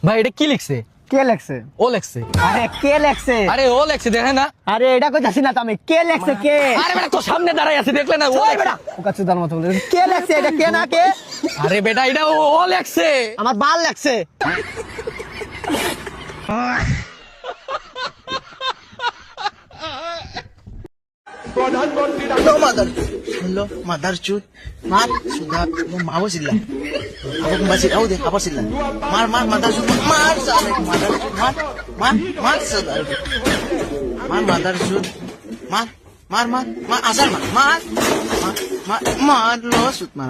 ভাই এটা কি লিখছে? কে লেখছে? ও লিখছে। আরে কে লেখছে? আরে ও লিখছে, দেখেন না? আরে এটা কই যাচ্ছি না তো আমি, কে লেখছে কে? আরে বেটা তো সামনে দাঁড়াই আছে, দেখলে না? ও ওই লিখছে। বেটা ও কাছে দাঁড়ার মতো বলে, কে লেখছে এটা, কে না কে? আরে বেটা এটা ও লিখছে। আমার বাল লেখছে। Hello, mother chut. Mar, sudah mau sila. Aku masih tahu deh apa sila. Mar, mother chut. Mar, sampai mother chut. Mar, sudah. Mother chut. Mar, asal mar, lo sut mar.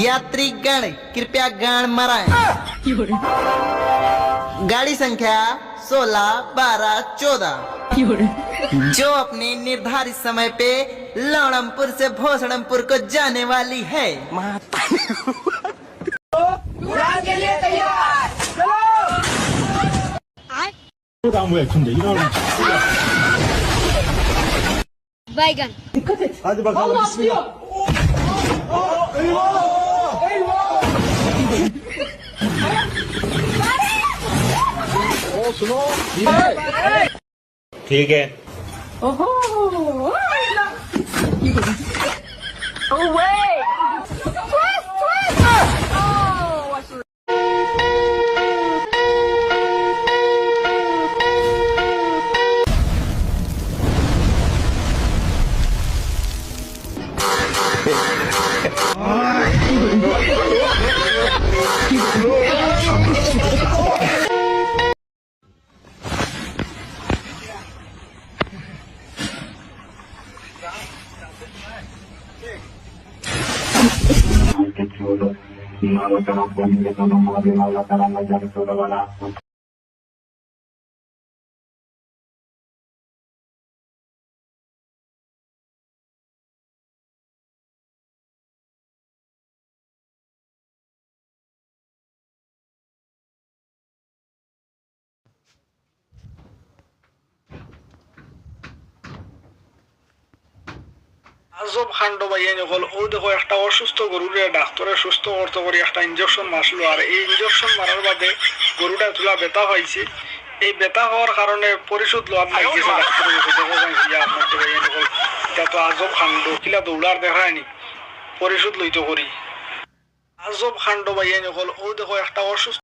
यात्रीगण कृपया गान मराएं। गाड़ी संख्या 16, 12, 14 जो अपने निर्धारित समय पे लौड़मपुर से भोसड़मपुर को जाने वाली है। बैगन ठीक है। আজব কাণ্ড ভাইয়ানি হল, ও দেখো একটা অসুস্থ গরুরে ডাক্তারে সুস্থ করতে করে একটা ইঞ্জেকশন মারলো, আর এই ইঞ্জেকশন মারার বাদে গরুটা তুলা ব্যথা হয়েছে। এই ব্যথা হওয়ার কারণে পরিশোধ লোয়ার লাগছে ডাক্তারের কাছে। দেখো আপনার ভাইয়ানি হল, এটা তো আজব কাণ্ড, কিলা দৌড়ার দেখায়নি, পরিশোধ লইতে করি। আজব কাণ্ড ভাইয়ানি হল, ও দেখো একটা অসুস্থ